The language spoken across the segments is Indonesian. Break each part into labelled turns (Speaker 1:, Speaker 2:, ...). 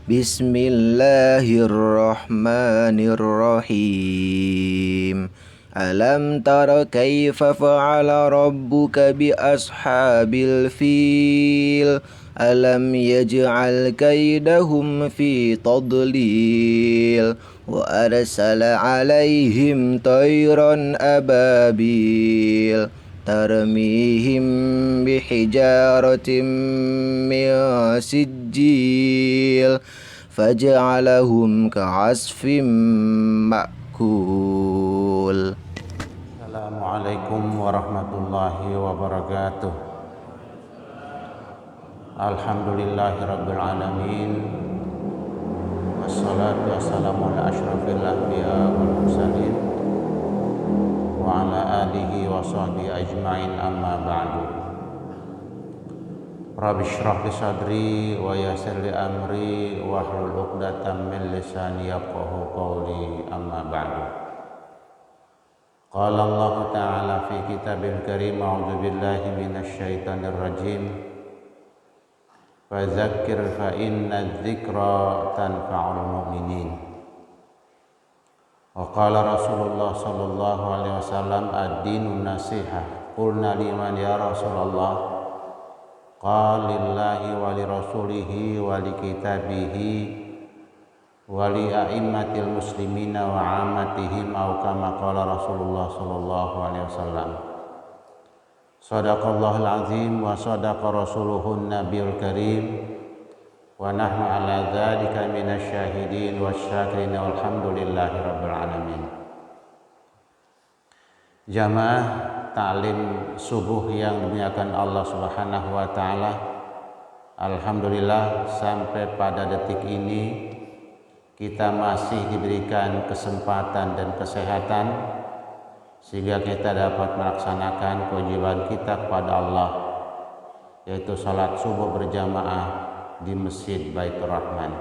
Speaker 1: Bismillahirrahmanirrahim. Alam tara kaifa fa'ala rabbuka bi ashabil fil. Alam yaj'al kaidahum fi tadlil. Wa arsala alaihim tayran ababil. Tarmihim bihijaratin min sijil. Faj'alahum ka'asfim ma'kul.
Speaker 2: Assalamualaikum warahmatullahi wabarakatuh. Alhamdulillahirabbil alamin. Wassalatu wassalamu ala asyrafil anbiya wal mursalin wa ala alihi wa sahbihi ajmain, amma ba'du. Rabbi shrah li sadri wa yassir li amri wahlul 'uqdatam min lisani yafqahu qawli, amma ba'du. Qala Allah Ta'ala fi kitabil karim, a'udzu billahi minasy syaithanir rajim. Fadzakir fa inna dzikra tanfa'ul mu'minin. Wa qala Rasulullah sallallahu alaihi wasallam, ad-dinun nasihah. Qulna liman ya Rasulullah? Qala lillahi wa li rasulihi wa li kitabihi wa li a'immatil muslimina wa 'ammatihim, aw kama qala Rasulullah sallallahu alaihi wasallam. Shadaqallahul azim wa shadaqa rasuluhun nabiyul karim wa nahnu ala dzalika minasy syahidin wasyakirin walhamdulillahi rabbil alamin. Jamaah ta'lim subuh yang dimuliakan Allah Subhanahu wa taala, alhamdulillah sampai pada detik ini kita masih diberikan kesempatan dan kesehatan sehingga kita dapat melaksanakan kewajiban kita kepada Allah, yaitu salat subuh berjamaah di Masjid Baitur Rahman.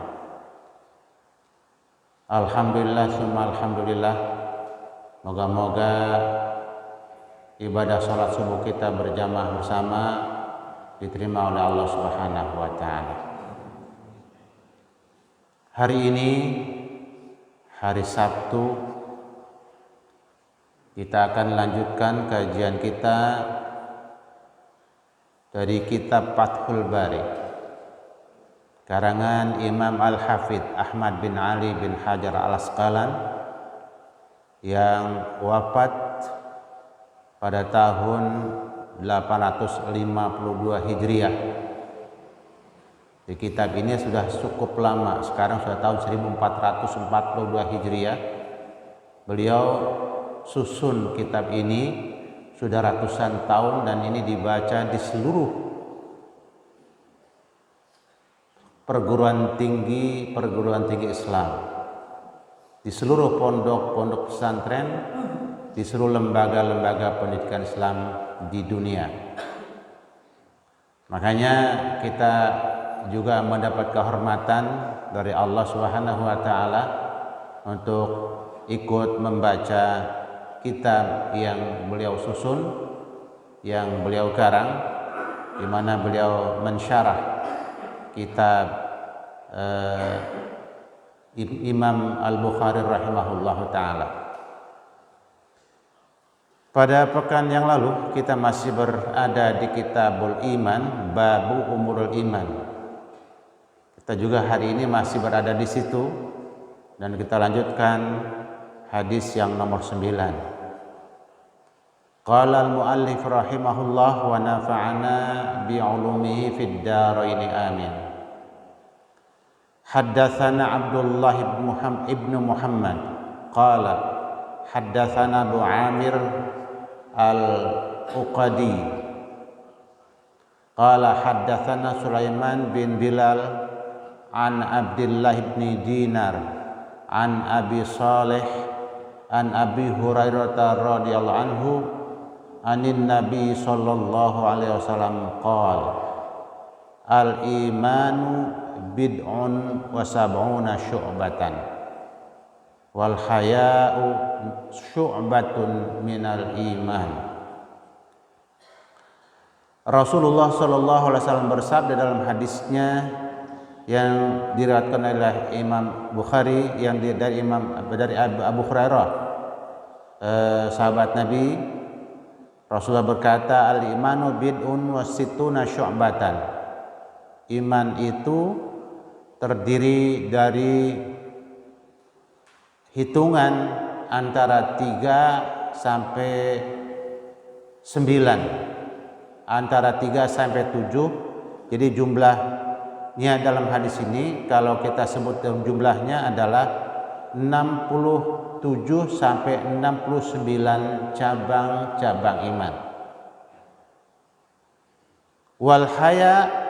Speaker 2: Alhamdulillah summa alhamdulillah, moga-moga ibadah salat subuh kita berjamaah bersama diterima oleh Allah Subhanahu wa taala. Hari ini hari Sabtu, kita akan lanjutkan kajian kita dari kitab Fathul Bari karangan Imam Al-Hafidh Ahmad bin Ali bin Hajar Al-Asqalan yang wafat pada tahun 852 Hijriah. Di kitab ini sudah cukup lama, sekarang sudah tahun 1442 Hijriah. Beliau susun kitab ini sudah ratusan tahun dan ini dibaca di seluruh perguruan tinggi Islam, di seluruh pondok pesantren, di seluruh lembaga-lembaga pendidikan Islam di dunia. Makanya kita juga mendapat kehormatan dari Allah Subhanahu wa taala untuk ikut membaca kitab yang beliau susun, yang beliau karang, di mana beliau mensyarah kitab Imam Al-Bukhari rahimahullahu taala. Pada pekan yang lalu kita masih berada di Kitabul Iman, Babu Umurul Iman. Kita juga hari ini masih berada di situ dan kita lanjutkan hadis yang nomor 9. Qala al-muallif rahimahullah wa nafa'ana bi'ulumihi fid dharain amin. Haddatsana Abdullah ibn Muhammad qala haddatsana Abu Amir al-Uqadi qala haddatsana Sulaiman bin Bilal an Abdullah bin Dinar an Abi Salih an Abi Hurairah radhiyallahu anhu anin Nabi sallallahu alaihi wasallam qala al imanu bid'un wa sab'una syu'batan wal haya'u syu'batun minal iman. Rasulullah sallallahu alaihi wasallam bersabda dalam hadisnya, yang diriwayatkan oleh Imam Bukhari dari Abu Hurairah, sahabat Nabi. Rasulullah berkata, al-imanu bid'un wa sittuna syu'batan. Iman itu terdiri dari hitungan antara 3 sampai 9, antara 3 sampai 7. Jadi jumlahnya dalam hadis ini kalau kita sebut jumlahnya adalah 67 sampai 69 cabang-cabang iman. Wal haya,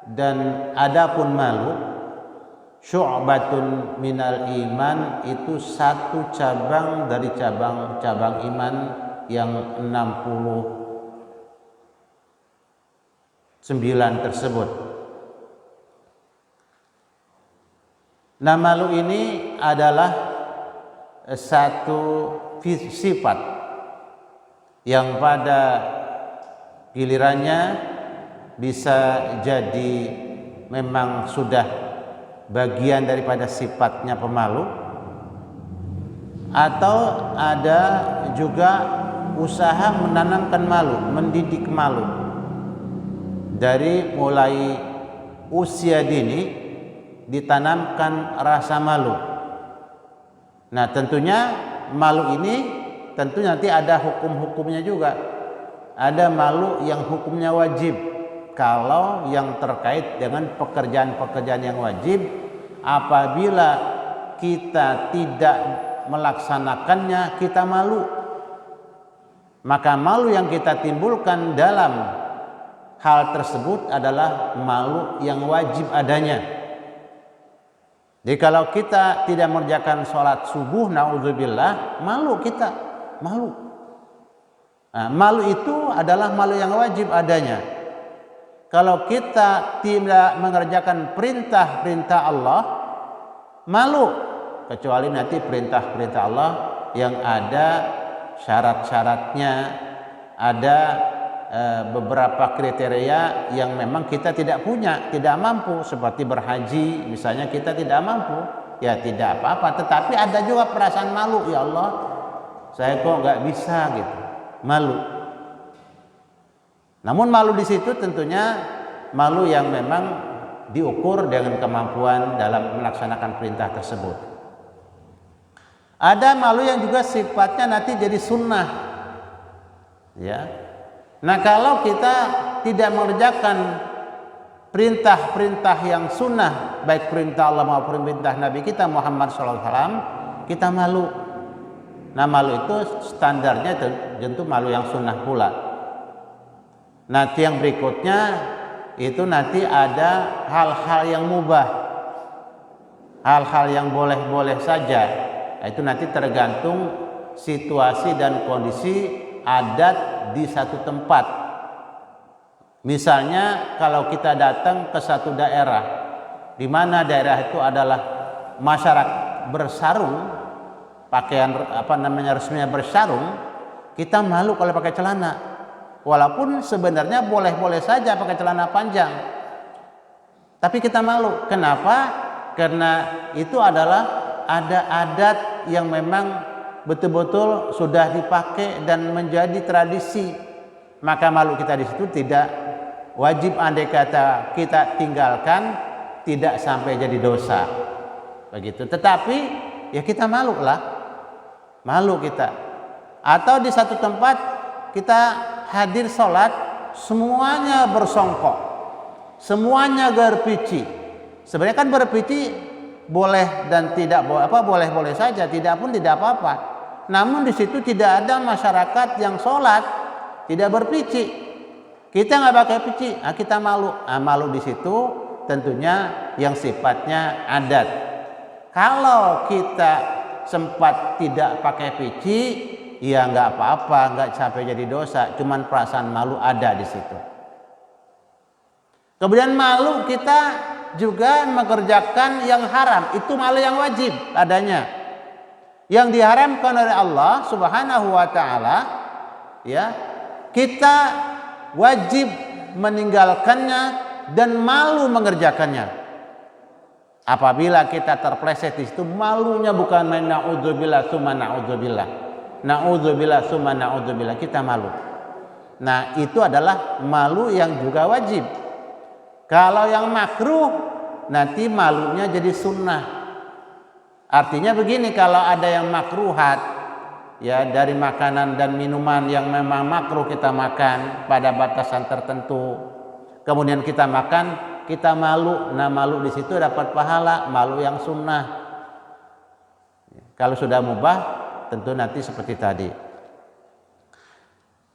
Speaker 2: dan adapun malu, syu'batun minal iman, itu satu cabang dari cabang-cabang iman yang 69 tersebut. Nah, malu ini adalah satu sifat yang pada gilirannya bisa jadi memang sudah bagian daripada sifatnya pemalu, atau ada juga usaha menanamkan malu, mendidik malu dari mulai usia dini, ditanamkan rasa malu. Nah, tentunya malu ini tentu nanti ada hukum-hukumnya juga. Ada malu yang hukumnya wajib. Kalau yang terkait dengan pekerjaan-pekerjaan yang wajib, apabila kita tidak melaksanakannya, kita malu. Maka malu yang kita timbulkan dalam hal tersebut adalah malu yang wajib adanya. Jadi kalau kita tidak mengerjakan sholat subuh, na'udzubillah, malu kita, malu. Nah, malu itu adalah malu yang wajib adanya. Kalau kita tidak mengerjakan perintah-perintah Allah, malu. Kecuali nanti perintah-perintah Allah yang ada syarat-syaratnya, ada beberapa kriteria yang memang kita tidak punya, tidak mampu, seperti berhaji misalnya, kita tidak mampu, ya tidak apa-apa. Tetapi ada juga perasaan malu, ya Allah, saya kok nggak bisa gitu, malu. Namun malu di situ tentunya malu yang memang diukur dengan kemampuan dalam melaksanakan perintah tersebut. Ada malu yang juga sifatnya nanti jadi sunnah, ya. Nah, kalau kita tidak mengerjakan perintah-perintah yang sunnah, baik perintah Allah maupun perintah Nabi kita Muhammad SAW, kita malu. Nah, malu itu standarnya tentu malu yang sunnah pula. Nanti yang berikutnya itu nanti ada hal-hal yang mubah, hal-hal yang boleh-boleh saja. Nah, itu nanti tergantung situasi dan kondisi adat di satu tempat. Misalnya kalau kita datang ke satu daerah, di mana daerah itu adalah masyarakat bersarung, pakaian resminya bersarung, kita malu kalau pakai celana. Walaupun sebenarnya boleh-boleh saja pakai celana panjang, tapi kita malu. Kenapa? Karena itu adalah ada adat yang memang betul-betul sudah dipakai dan menjadi tradisi. Maka malu kita di situ tidak wajib, andai kata kita tinggalkan, tidak sampai jadi dosa. Begitu. Tetapi ya kita malu lah, malu kita. Atau di satu tempat kita hadir sholat, semuanya bersongkok, semuanya berpici. Sebenarnya kan berpici boleh dan tidak boleh saja, tidak pun tidak apa-apa. Namun di situ tidak ada masyarakat yang sholat tidak berpici. Kita nggak pakai pici, kita malu. Malu di situ tentunya yang sifatnya adat. Kalau kita sempat tidak pakai pici, ya nggak apa-apa, nggak sampai jadi dosa. Cuman perasaan malu ada di situ. Kemudian malu kita juga mengerjakan yang haram, itu malu yang wajib adanya. Yang diharamkan oleh Allah Subhanahu wa taala, ya, kita wajib meninggalkannya dan malu mengerjakannya. Apabila kita terpleset di situ, malunya bukan main naudzubillah summa naudzubillah. Naudzubillah summa naudzubillah, kita malu. Nah, itu adalah malu yang juga wajib. Kalau yang makruh, nanti malunya jadi sunnah. Artinya begini, kalau ada yang makruhat, ya dari makanan dan minuman yang memang makruh kita makan pada batasan tertentu, kemudian kita makan, kita malu. Nah, malu di situ dapat pahala, malu yang sunnah. Kalau sudah mubah, tentu nanti seperti tadi.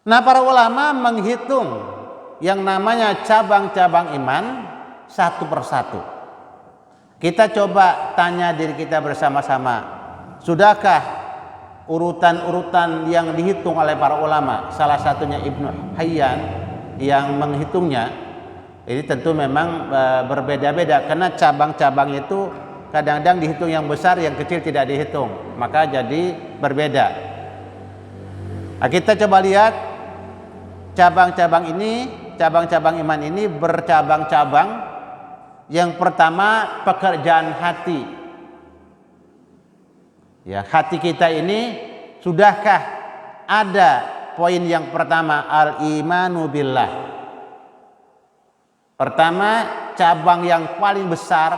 Speaker 2: Nah, para ulama menghitung yang namanya cabang-cabang iman satu persatu. Kita coba tanya diri kita bersama-sama, sudahkah urutan-urutan yang dihitung oleh para ulama, salah satunya Ibnu Hayyan yang menghitungnya. Ini tentu memang berbeda-beda karena cabang-cabang itu kadang-kadang dihitung yang besar, yang kecil tidak dihitung, maka jadi berbeda. Nah, kita coba lihat cabang-cabang ini, cabang-cabang iman ini bercabang-cabang. Yang pertama, pekerjaan hati. Ya, hati kita ini sudahkah ada poin yang pertama, al-imanu billah. Pertama, cabang yang paling besar,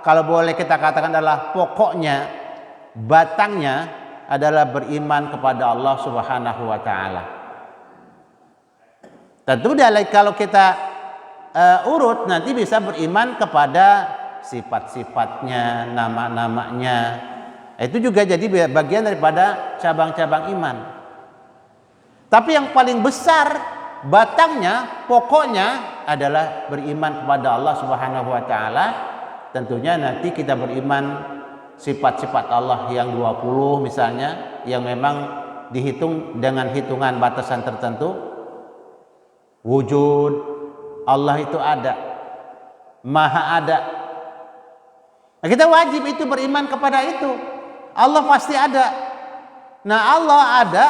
Speaker 2: kalau boleh kita katakan adalah pokoknya, batangnya adalah beriman kepada Allah Subhanahu wa taala. Tentu kalau kita urut nanti bisa beriman kepada sifat-sifatnya, nama-namanya. Itu juga jadi bagian daripada cabang-cabang iman. Tapi yang paling besar batangnya, pokoknya adalah beriman kepada Allah Subhanahu wa taala. Tentunya nanti kita beriman sifat-sifat Allah yang 20 misalnya, yang memang dihitung dengan hitungan batasan tertentu. Wujud Allah itu ada, maha ada. Nah, kita wajib itu beriman kepada itu. Allah pasti ada. Nah, Allah ada.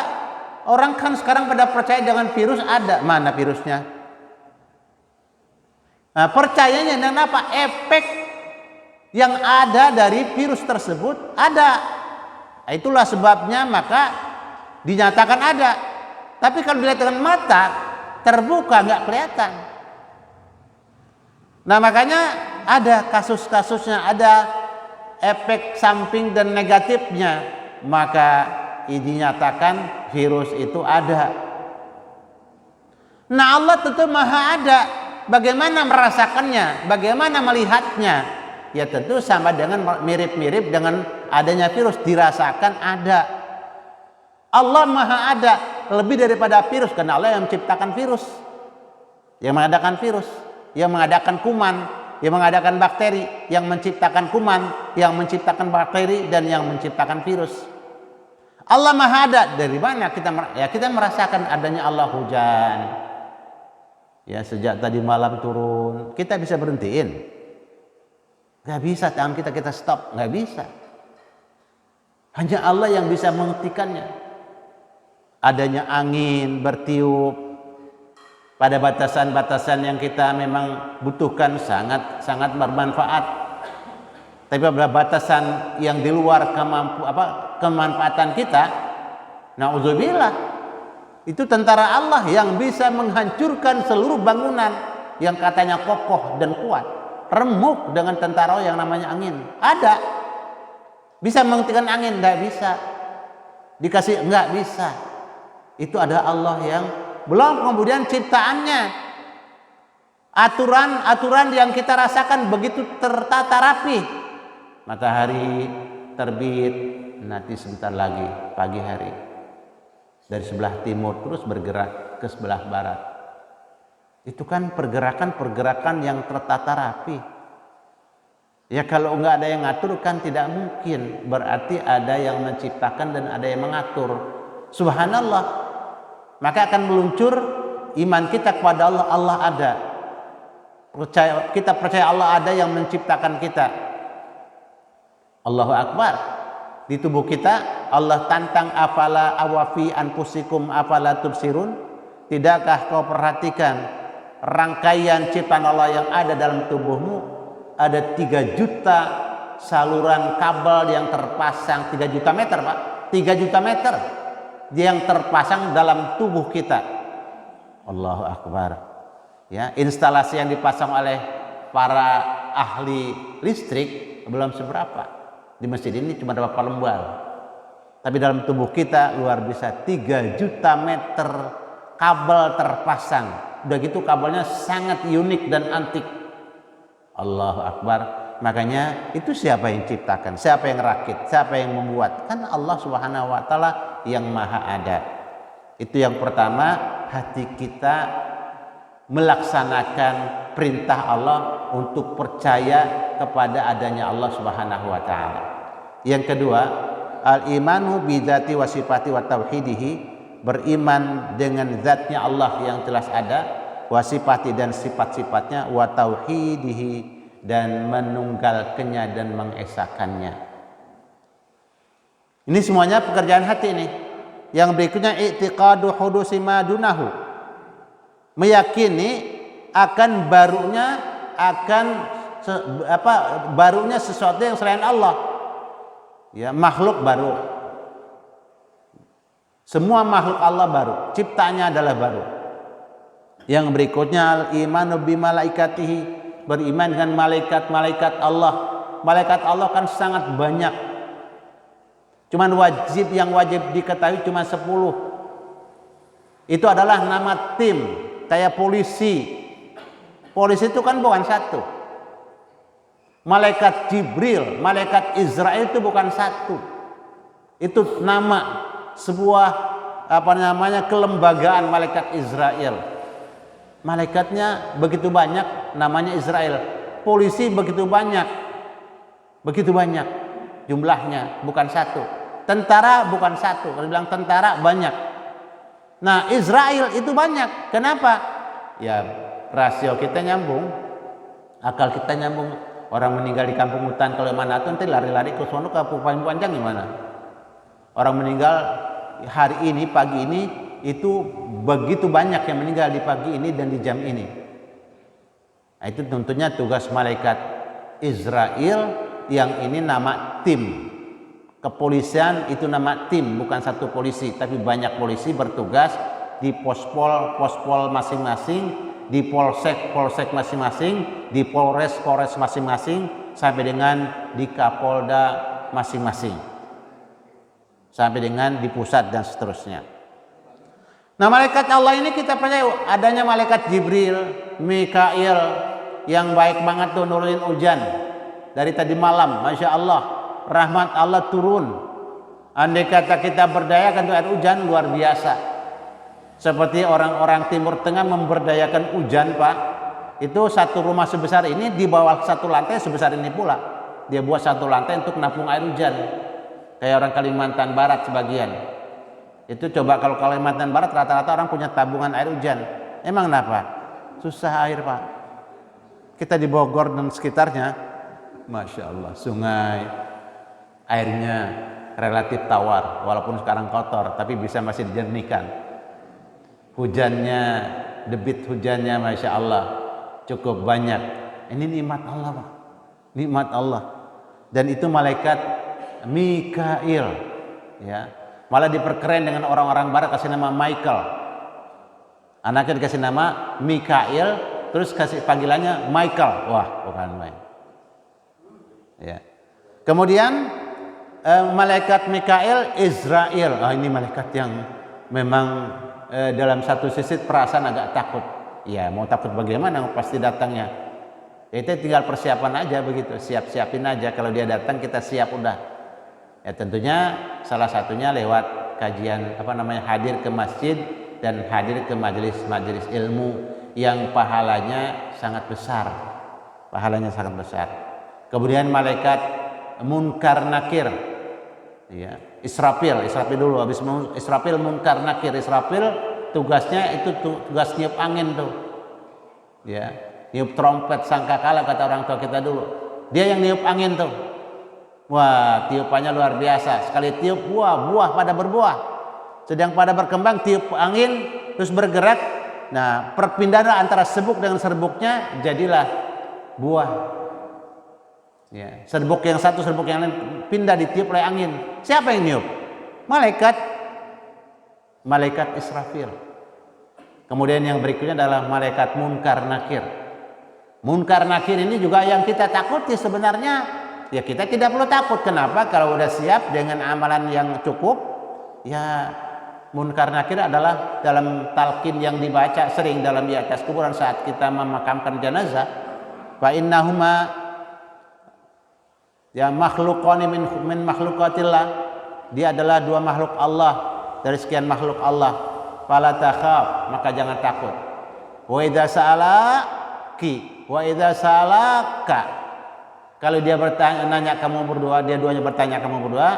Speaker 2: Orang kan sekarang pada percaya dengan virus ada. Mana virusnya? Nah, percayanya dengan apa? Efek yang ada dari virus tersebut ada. Nah, itulah sebabnya maka dinyatakan ada. Tapi kalau dilihat dengan mata, terbuka, nggak kelihatan. Nah, makanya ada kasus-kasusnya, ada efek samping dan negatifnya. Maka dinyatakan virus itu ada. Nah, Allah tentu maha ada. Bagaimana merasakannya? Bagaimana melihatnya? Ya tentu sama dengan mirip-mirip dengan adanya virus, dirasakan ada. Allah maha ada lebih daripada virus, karena Allah yang menciptakan virus, yang mengadakan virus, yang mengadakan kuman, yang mengadakan bakteri, yang menciptakan kuman, yang menciptakan bakteri, dan yang menciptakan virus. Allah maha ada. Dari mana kita merasakan adanya Allah hujan. Ya, sejak tadi malam turun, kita bisa berhentiin? Gak bisa, tangan kita stop, gak bisa. Hanya Allah yang bisa menghentikannya. Adanya angin bertiup pada batasan-batasan yang kita memang butuhkan, sangat bermanfaat. Tapi pada batasan yang di luar kemanfaatan kita, na'udzubillah, itu tentara Allah yang bisa menghancurkan seluruh bangunan yang katanya kokoh dan kuat, remuk dengan tentara yang namanya angin. Ada. Bisa menghentikan angin? Nggak bisa. Dikasih? Nggak bisa. Itu ada Allah yang belum kemudian ciptaannya. Aturan yang kita rasakan begitu tertata rapi. Matahari terbit nanti sebentar lagi pagi hari. Dari sebelah timur terus bergerak ke sebelah barat. Itu kan pergerakan yang tertata rapi. Ya kalau nggak ada yang ngatur kan tidak mungkin. Berarti ada yang menciptakan dan ada yang mengatur. Subhanallah. Maka akan meluncur iman kita kepada Allah. Allah ada. Kita percaya Allah ada yang menciptakan kita. Allahu Akbar. Di tubuh kita Allah tantang, afala awafi anfusikum afala tubsirun. Tidakkah kau perhatikan rangkaian ciptaan Allah yang ada dalam tubuhmu? Ada 3 juta saluran kabel yang terpasang 3 juta meter, Pak. 3 juta meter yang terpasang dalam tubuh kita. Allahu Akbar. Ya, instalasi yang dipasang oleh para ahli listrik belum seberapa. Di masjid ini cuma berapa lembar. Tapi dalam tubuh kita luar biasa, 3 juta meter kabel terpasang. Udah gitu kabelnya sangat unik dan antik. Allahu Akbar. Makanya itu siapa yang ciptakan, siapa yang rakit, siapa yang membuat? Kan Allah Subhanahu wa taala yang maha ada. Itu yang pertama, hati kita melaksanakan perintah Allah untuk percaya kepada adanya Allah Subhanahu wa taala. Yang kedua, al-imanu bidzati wa sifati wa tauhidihi, beriman dengan zatnya Allah yang jelas ada, wa sifati dan sifat-sifatnya, wa tauhidihi dan menunggalkannya dan mengesakannya. Ini semuanya pekerjaan hati ini. Yang berikutnya i'tiqadu hudusi ma dunahu, meyakini akan barunya sesuatu yang selain Allah. Ya, makhluk baru. Semua makhluk Allah baru, ciptanya adalah baru. Yang berikutnya al-imanu bi malaikatihi, beriman dengan malaikat-malaikat Allah. Malaikat Allah kan sangat banyak. Cuman yang wajib diketahui cuma 10. Itu adalah nama tim, kayak polisi. Polisi itu kan bukan satu. Malaikat Jibril, malaikat Israel itu bukan satu. Itu nama sebuah kelembagaan malaikat Israel. Malaikatnya begitu banyak, namanya Israel. Polisi begitu banyak jumlahnya, bukan satu. Tentara bukan satu, kalau bilang tentara banyak. Nah, Israel itu banyak. Kenapa? Ya, rasio kita nyambung, akal kita nyambung. Orang meninggal di kampung hutan Kalimantan itu nanti lari-lari ke sono ke Paling Panjang gimana? Orang meninggal hari ini, pagi ini, itu begitu banyak yang meninggal di pagi ini dan di jam ini. Nah, itu tentunya tugas malaikat Israel, yang ini nama tim. Kepolisian itu nama tim, bukan satu polisi, tapi banyak polisi bertugas di pospol masing-masing, di polsek masing-masing, di polres masing-masing, sampai dengan di Kapolda masing-masing, sampai dengan di pusat dan seterusnya. Nah, malaikat Allah ini kita percaya adanya malaikat Jibril, Mikail yang baik banget tuh nurunin hujan dari tadi malam, Masya Allah, rahmat Allah turun. Andai kata kita berdayakan tuh air hujan luar biasa. Seperti orang-orang Timur Tengah memberdayakan hujan, Pak. Itu satu rumah sebesar ini di bawah satu lantai sebesar ini pula. Dia buat satu lantai untuk nampung air hujan. Kayak orang Kalimantan Barat sebagian. Itu coba kalau Kalimantan Barat rata-rata orang punya tabungan air hujan. Emang kenapa? Susah air, Pak. Kita di Bogor dan sekitarnya, Masya Allah, sungai airnya relatif tawar, walaupun sekarang kotor, tapi masih dijernihkan. Hujannya, debit hujannya Masya Allah cukup banyak. Ini nikmat Allah, Pak. Nikmat Allah. Dan itu malaikat Mikail, ya. Malah diperkeren dengan orang-orang barat, kasih nama Michael. Anaknya dikasih nama Mikail, terus kasih panggilannya Michael. Wah, bukan main. Ya. Kemudian malaikat Mikail Israel. Ini malaikat yang memang dalam satu sisi perasaan agak takut. Ya, mau takut bagaimana pasti datangnya. Itu tinggal persiapan aja begitu, siap-siapin aja, kalau dia datang kita siap udah. Ya, tentunya salah satunya lewat kajian hadir ke masjid dan hadir ke majelis ilmu yang pahalanya sangat besar. Kemudian malaikat Munkar Nakir, ya, Israfil dulu, habis Israfil Munkar Nakir. Israfil tugasnya itu tugas niup angin tuh, ya, niup trompet sangkakala kata orang tua kita dulu. Dia yang niup angin tuh. Wah, tiupannya luar biasa. Sekali tiup, buah pada berbuah. Sedang pada berkembang, tiup angin terus bergerak. Nah, perpindahan antara sebuk dengan serbuknya jadilah buah. Ya, serbuk yang satu, serbuk yang lain pindah ditiup oleh angin. Siapa yang niup? Malaikat Israfil. Kemudian yang berikutnya adalah malaikat Munkar Nakir. Munkar Nakir ini juga yang kita takuti sebenarnya. Ya kita tidak perlu takut. Kenapa? Kalau udah siap dengan amalan yang cukup, ya Munkar Nakir adalah dalam talqin yang dibaca sering dalam di atas kuburan saat kita memakamkan jenazah. Fa innahuma ya makhluqani min makhluqatillah. Dia adalah dua makhluk Allah dari sekian makhluk Allah. Fala takhaf, maka jangan takut. Wa idza sa'alaki wa idza sa'alaka. Kalau dia bertanya nanya kamu berdua, dia duanya bertanya kamu berdua,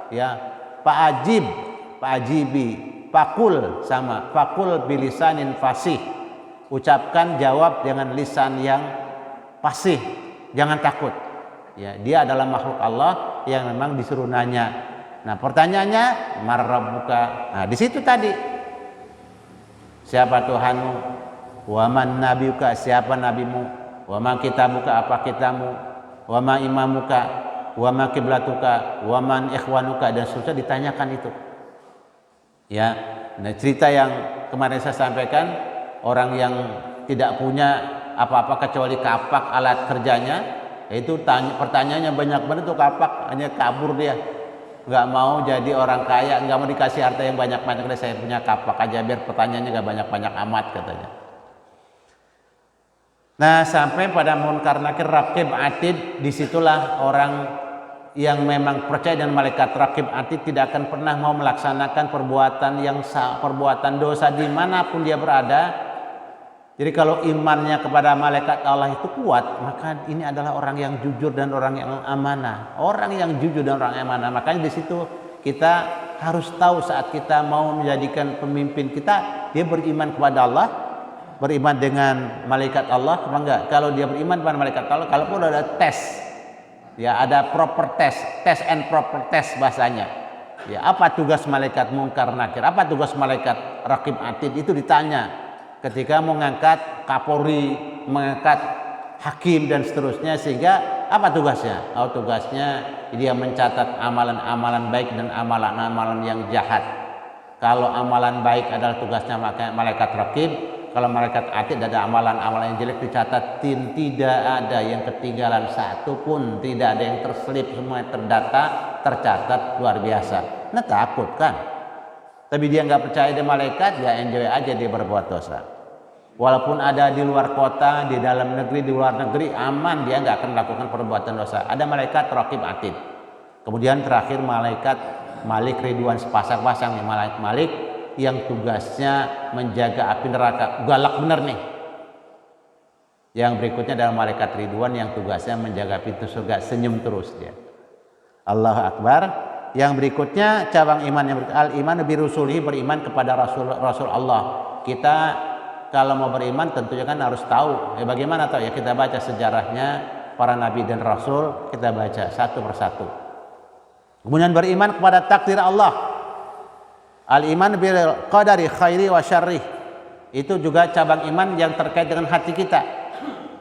Speaker 2: ya fa'ajibi, fakul sama, fakul bilisanin fasih. Ucapkan jawab dengan lisan yang fasih, jangan takut. Ya, dia adalah makhluk Allah yang memang disuruh nanya. Nah, pertanyaannya marrabbuka. Nah, di situ tadi siapa Tuhanmu? Wa man nabiyuka, siapa nabimu? Wa ma kitabuka, apa kitabmu? Wa ma imamuka, wa ma kiblatuka, wa man ikhwanuka, dan seterusnya ditanyakan itu. Ya, nah cerita yang kemarin saya sampaikan, orang yang tidak punya apa-apa kecuali kapak alat kerjanya, itu pertanyaannya banyak banget tuh kapak, hanya kabur dia. Nggak mau jadi orang kaya, nggak mau dikasih harta yang banyak-banyak, saya punya kapak aja biar pertanyaannya nggak banyak-banyak amat katanya. Nah sampai pada Munkar Nakir Raqib Atid, disitulah orang yang memang percaya dengan malaikat Raqib Atid tidak akan pernah mau melaksanakan perbuatan dosa dimanapun dia berada. Jadi kalau imannya kepada malaikat Allah itu kuat, maka ini adalah orang yang jujur dan orang yang amanah. Orang yang jujur dan orang yang amanah. Makanya di situ kita harus tahu saat kita mau menjadikan pemimpin kita, dia beriman kepada Allah, beriman dengan malaikat Allah, apa enggak? Kalau dia beriman kepada malaikat Allah, kalaupun ada tes, ya ada proper test, test and proper test bahasanya. Ya, apa tugas malaikat Munkar Nakir? Apa tugas malaikat Raqib Atid? Itu ditanya. Ketika mengangkat Kapolri, mengangkat hakim dan seterusnya, sehingga apa tugasnya? Oh, tugasnya dia mencatat amalan-amalan baik dan amalan-amalan yang jahat. Kalau amalan baik adalah tugasnya malaikat Raqib, kalau malaikat Atid ada amalan-amalan yang jelek dicatat, tidak ada yang ketinggalan satu pun, tidak ada yang terselip, semua terdata, tercatat, luar biasa. Nah takut kan? Tapi dia nggak percaya dia malaikat, ya enjoy aja dia berbuat dosa. Walaupun ada di luar kota, di dalam negeri, di luar negeri, aman, dia nggak akan melakukan perbuatan dosa. Ada malaikat Raqib Atid. Kemudian terakhir malaikat Malik Ridwan, sepasang-pasang nih, malaikat Malik yang tugasnya menjaga api neraka. Galak bener nih. Yang berikutnya adalah malaikat Ridwan yang tugasnya menjaga pintu surga, senyum terus dia. Allahu Akbar. Yang berikutnya cabang iman yang al-iman bi rusulihi, beriman kepada Rasul Allah. Kita kalau mau beriman tentunya kan harus tahu. Bagaimana tahu? Ya kita baca sejarahnya para nabi dan rasul, kita baca satu persatu. Kemudian beriman kepada takdir Allah. Al-iman bil qadari khairi wa syarrih. Itu juga cabang iman yang terkait dengan hati kita.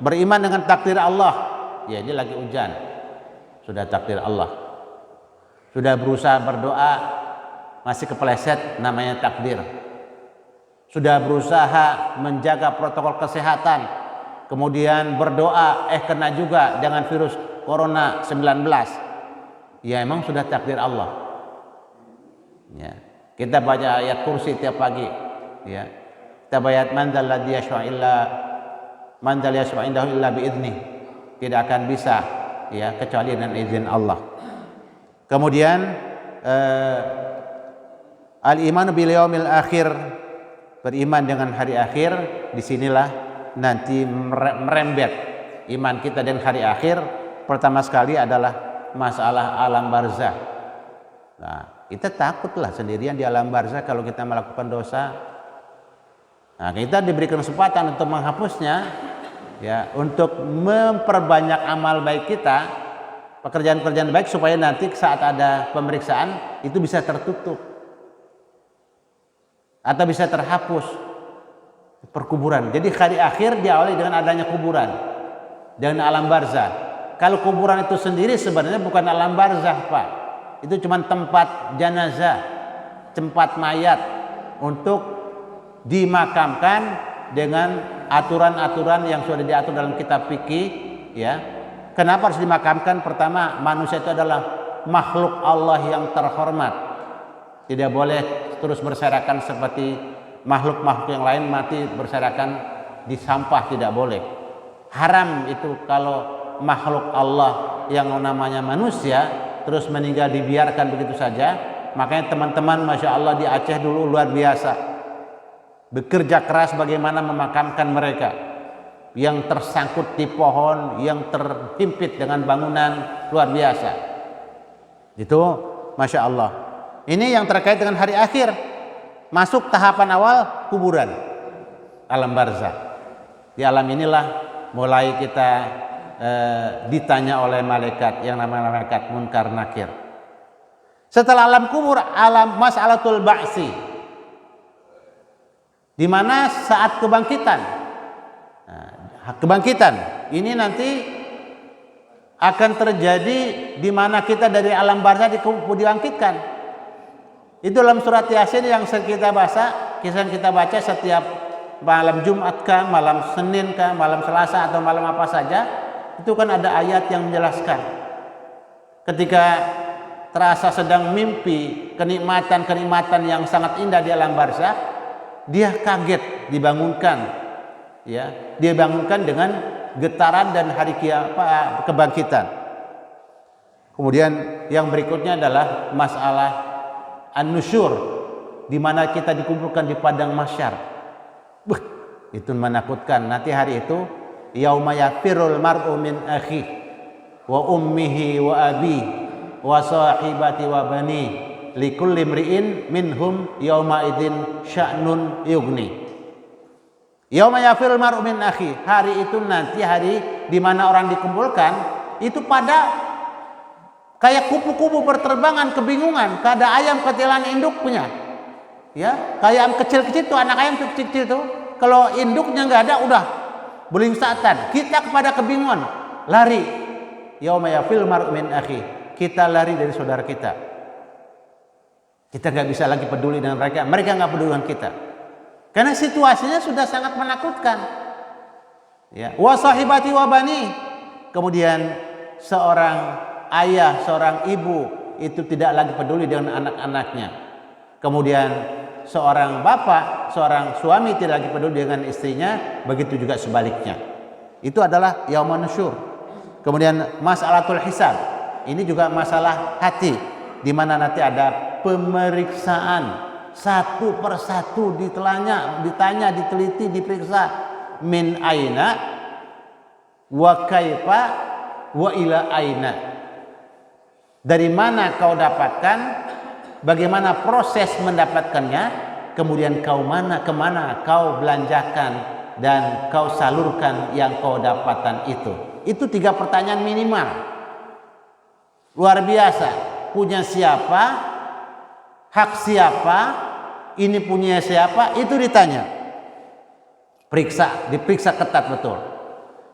Speaker 2: Beriman dengan takdir Allah. Ya ini lagi hujan. Sudah takdir Allah. Sudah berusaha berdoa, masih kepleset, namanya takdir. Sudah berusaha menjaga protokol kesehatan, kemudian berdoa, kena juga dengan virus corona 19. Ya emang sudah takdir Allah. Ya. Kita baca ayat kursi tiap pagi. Ya. Kita baca man dzalladzi yashfa'u indahu illa bi'idznih. Tidak akan bisa ya kecuali dengan izin Allah. Kemudian al-iman bil yaumil akhir, beriman dengan hari akhir. Disinilah nanti merembet iman kita dengan hari akhir. Pertama sekali adalah masalah alam barzah. Nah, kita takutlah sendirian di alam barzah kalau kita melakukan dosa. Nah, kita diberikan kesempatan untuk menghapusnya, ya, untuk memperbanyak amal baik kita, pekerjaan-pekerjaan baik, supaya nanti saat ada pemeriksaan itu bisa tertutup atau bisa terhapus perkuburan. Jadi hari akhir diawali dengan adanya kuburan dan alam barzah. Kalau kuburan itu sendiri sebenarnya bukan alam barzah, Pak. Itu cuma tempat jenazah, tempat mayat untuk dimakamkan dengan aturan-aturan yang sudah diatur dalam kitab fikih, ya. Kenapa harus dimakamkan? Pertama, manusia itu adalah makhluk Allah yang terhormat. Tidak boleh terus berserakan seperti makhluk-makhluk yang lain mati berserakan di sampah, tidak boleh. Haram itu kalau makhluk Allah yang namanya manusia terus meninggal dibiarkan begitu saja. Makanya teman-teman Masya Allah di Aceh dulu luar biasa bekerja keras bagaimana memakamkan mereka yang tersangkut di pohon, yang terhimpit dengan bangunan, luar biasa. Itu Masya Allah. Ini yang terkait dengan hari akhir. Masuk tahapan awal kuburan, alam barzah. Di alam inilah mulai kita ditanya oleh malaikat yang namanya malaikat Munkar Nakir. Setelah alam kubur, alam mas'alatul ba'si, di mana saat kebangkitan. Nah, kebangkitan ini nanti akan terjadi di mana kita dari alam barzah dibangkitkan. Itu dalam surat Yasin yang kita baca setiap malam Jumat kah, malam Senin kah, malam Selasa atau malam apa saja. Itu kan ada ayat yang menjelaskan ketika terasa sedang mimpi kenikmatan yang sangat indah di alam barzah, dia kaget dibangunkan, ya, dia bangunkan dengan getaran dan hari kebangkitan. Kemudian yang berikutnya adalah masalah an-nusyur, di mana kita dikumpulkan di padang mahsyar. Itu menakutkan. Nanti hari itu yauma yafirul mar'u min akhi wa ummihi wa abi wa sahibati wa bani likulli imri'in minhum yauma idzin sya'nun yughni. Yauma yafirul mar'u min akhi, hari itu nanti hari di mana orang dikumpulkan itu pada kayak kupu-kupu berterbangan kebingungan, kada ayam ketilan induknya. Ya, kayak ayam kecil-kecil tuh, anak ayam kecil-kecil tuh, kalau induknya enggak ada udah belingsatan, kita kepada kebingungan, lari. Yauma yafil mar'u min akhi, kita lari dari saudara kita. Kita nggak bisa lagi peduli dengan mereka, mereka nggak peduli dengan kita, karena situasinya sudah sangat menakutkan. Ya, wa sahibati wa bani. Kemudian seorang ayah, seorang ibu itu tidak lagi peduli dengan anak-anaknya. Kemudian seorang bapak, seorang suami tidak lagi peduli dengan istrinya, begitu juga sebaliknya. Itu adalah yaumun nusyur. Kemudian masalatul hisab, ini juga masalah hati, di mana nanti ada pemeriksaan satu persatu, ditanya, diteliti, diperiksa. Min aina wa kaifa wa ila aina. Dari mana kau dapatkan, bagaimana proses mendapatkannya, kemudian kemana kau belanjakan dan kau salurkan yang kau dapatkan itu. Itu 3 pertanyaan minimal. Luar biasa. Punya siapa, hak siapa, ini punya siapa, itu ditanya. Diperiksa ketat betul.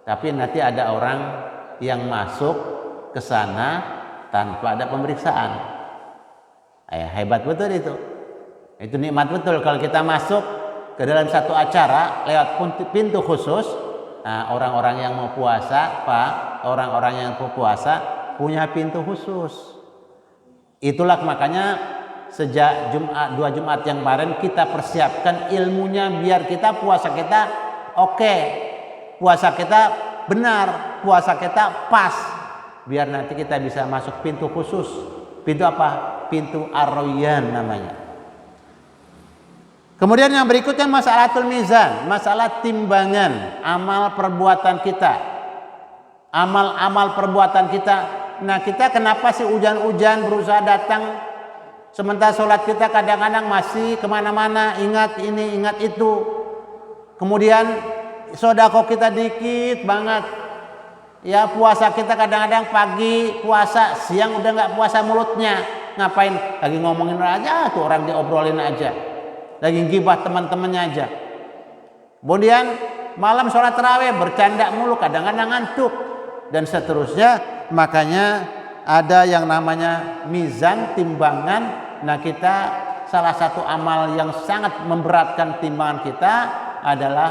Speaker 2: Tapi nanti ada orang yang masuk ke sana tanpa ada pemeriksaan. Hebat betul itu. Itu nikmat betul kalau kita masuk ke dalam satu acara lewat pintu khusus. Nah, orang-orang yang mau puasa, orang-orang yang mau puasa punya pintu khusus. Itulah makanya sejak 2 Jumat yang kemarin kita persiapkan ilmunya biar kita puasa kita oke. Puasa kita benar, puasa kita pas. Biar nanti kita bisa masuk pintu khusus. Pintu apa? Pintu Ar-Rayyan namanya. Kemudian yang berikutnya masalatul mizan, masalah timbangan amal perbuatan kita. Amal-amal perbuatan kita. Nah, kita kenapa sih hujan-hujan berusaha datang, sementara sholat kita kadang-kadang masih kemana-mana, ingat ini, ingat itu. Kemudian sodako kita dikit banget. Ya, puasa kita kadang-kadang pagi puasa, siang udah nggak puasa mulutnya. Ngapain? Lagi ngomongin aja tuh, orang diobrolin aja. Lagi gibah teman-temannya aja. Kemudian malam sholat tarawih bercanda mulu, kadang-kadang ngantuk. dan seterusnya. Makanya ada yang namanya mizan, timbangan. Nah, kita salah satu amal yang sangat memberatkan timbangan kita adalah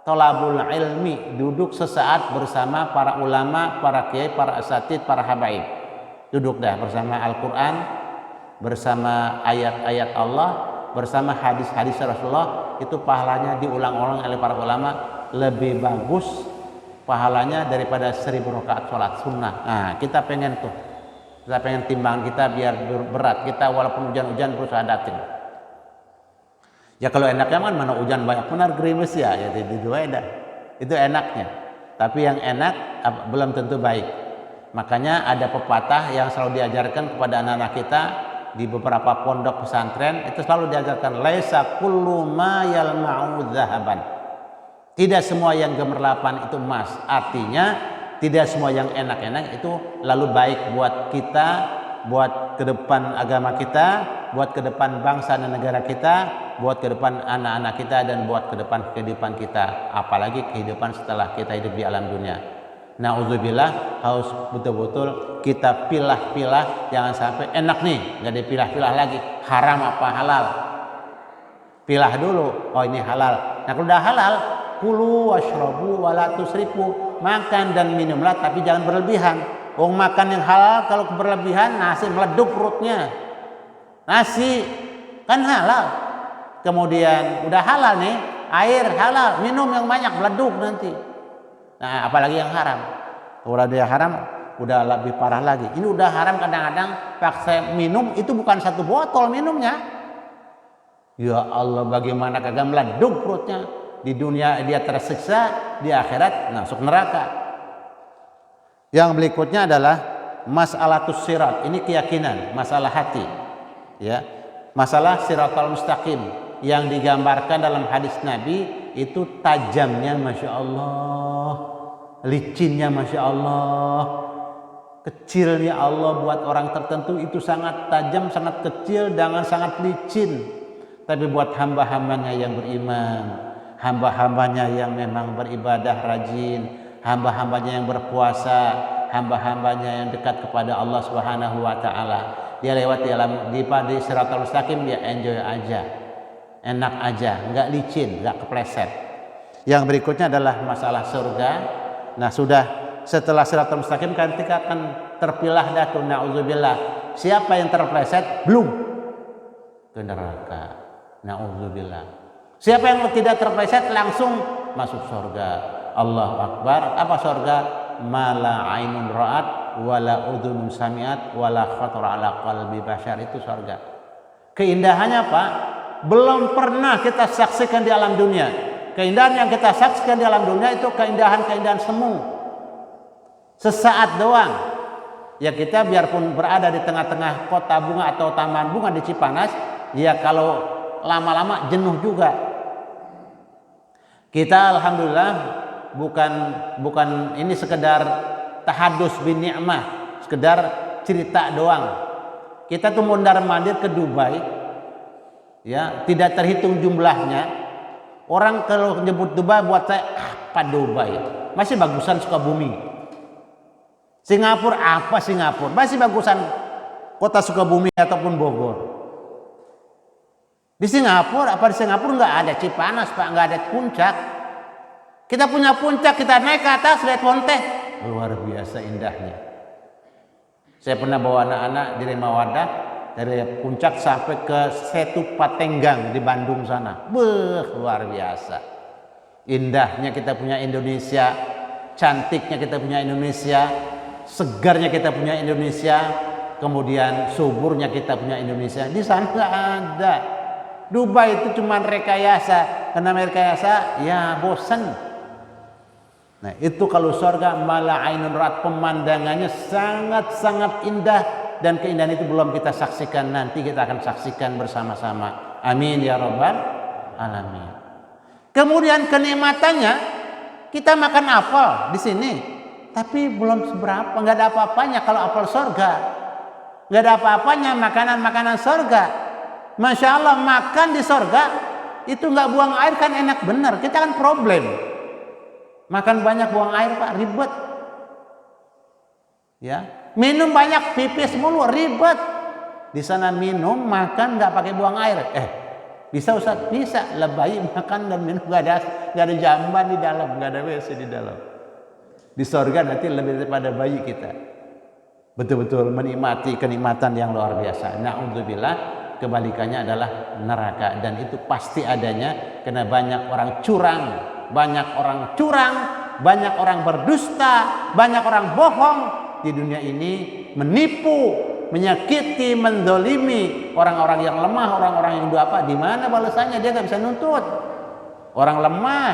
Speaker 2: tolabul ilmi, duduk sesaat bersama para ulama, para kiai, para asatid, para habaib. Duduk dah bersama Al-Quran, bersama ayat-ayat Allah, bersama hadis-hadis Rasulullah. Itu pahalanya diulang-ulang oleh para ulama lebih bagus pahalanya daripada 1000 rakaat sholat sunnah. Nah, kita pengen tuh, kita pengen timbangan kita biar berat. Kita walaupun hujan-hujan berusaha datang. Ya kalau enaknya kan mana hujan banyak benar gerimis ya itu enak. Itu enaknya. Tapi yang enak belum tentu baik. Makanya ada pepatah yang selalu diajarkan kepada anak-anak kita di beberapa pondok pesantren, itu selalu diajarkan laisa kullu ma yalma'u dzahaban. Tidak semua yang gemerlapan itu emas. Artinya tidak semua yang enak-enak itu lalu baik buat kita, buat ke depan agama kita, buat ke depan bangsa dan negara kita, buat ke depan anak-anak kita, dan buat ke depan kehidupan kita, apalagi kehidupan setelah kita hidup di alam dunia. Na'udzubillah, harus betul-betul kita pilah-pilah, jangan sampai enak nih, nggak dipilah-pilah lagi, haram apa halal. Pilah dulu, oh ini halal. Nah kalau udah halal, kulu washrabu wala tusrifu, makan dan minumlah tapi jangan berlebihan. Makan yang halal kalau berlebihan nasi meleduk perutnya. Nasi kan halal. Kemudian udah halal nih, air halal, minum yang banyak meleduk nanti. Nah, apalagi yang haram. Kalau dia haram udah lebih parah lagi. Ini udah haram kadang-kadang paksa minum itu bukan 1 botol minumnya. Ya Allah, bagaimana kagak meleduk perutnya. Di dunia dia tersiksa, di akhirat masuk neraka. Yang berikutnya adalah mas'alatus sirat. Ini keyakinan, masalah hati. Ya. Masalah siratal mustaqim yang digambarkan dalam hadis Nabi itu tajamnya Masya Allah, licinnya Masya Allah, kecilnya Allah buat orang tertentu itu sangat tajam, sangat kecil, dengan sangat licin. Tapi buat hamba-hambanya yang beriman, hamba-hambanya yang memang beribadah rajin, hamba-hambanya yang berpuasa, hamba-hambanya yang dekat kepada Allah Subhanahu wa taala, dia lewat di siratal mustaqim, dia enjoy aja, enak aja, nggak licin, nggak kepleset. Yang berikutnya adalah masalah surga. Nah, sudah setelah siratal mustaqim kan kita akan terpilah datu, na'udzubillah. Siapa yang terpleset belum ke neraka, na'udzubillah. Siapa yang tidak terpleset langsung masuk surga. Allahu Akbar. Apa surga? Mala ainun ra'at wala udhunun sami'at wala khatara ala qalbi bashar. Itu surga. Keindahannya Pak, belum pernah kita saksikan di alam dunia. Keindahan yang kita saksikan di alam dunia itu keindahan-keindahan semu. Sesaat doang. Ya kita biarpun berada di tengah-tengah kota bunga atau taman bunga di Cipanas, ya kalau lama-lama jenuh juga. Kita alhamdulillah bukan ini sekedar tahadus bin ni'mah, sekedar cerita doang. Kita tuh mondar-mandir ke Dubai, ya tidak terhitung jumlahnya. Orang kalau nyebut Dubai buat saya apa Dubai? Masih bagusan Sukabumi. Singapura apa Singapura? Masih bagusan kota Sukabumi ataupun Bogor. Di Singapura nggak ada Cipanas Pak, nggak ada puncak. Kita punya puncak, kita naik ke atas lihat Ponte, luar biasa indahnya. Saya pernah bawa anak-anak di Remawadah dari puncak sampai ke Setu Patenggang di Bandung sana. Luar biasa. Indahnya kita punya Indonesia, cantiknya kita punya Indonesia, segarnya kita punya Indonesia, kemudian suburnya kita punya Indonesia. Di sana nggak ada. Dubai itu cuma rekayasa. Karena rekayasa ya bosan. Nah itu kalau surga mala ainun ra'at, pemandangannya sangat-sangat indah, dan keindahan itu belum kita saksikan, nanti kita akan saksikan bersama-sama. Amin ya rabbal alamin. Kemudian kenikmatannya, kita makan apel di sini, tapi belum seberapa, nggak ada apa-apanya kalau apel surga. Nggak ada apa-apanya makanan-makanan surga. Masya Allah, makan di surga itu nggak buang air kan enak bener. Kita kan problem. Makan banyak buang air Pak, ribet. Ya, minum banyak pipis mulu ribet. Di sana minum, makan nggak pakai buang air. Bisa Ustaz? Bisa. Lah bayi makan dan minum nggak ada jamban di dalam, nggak ada WC di dalam. Di sorga nanti lebih daripada bayi kita. Betul-betul menikmati kenikmatan yang luar biasa. Na'udzubillah, kebalikannya adalah neraka, dan itu pasti adanya karena banyak orang curang, banyak orang berdusta, banyak orang bohong di dunia ini, menipu, menyakiti, mendolimi orang-orang yang lemah, orang-orang yang apa. Di mana balasannya? Dia nggak bisa nuntut. Orang lemah,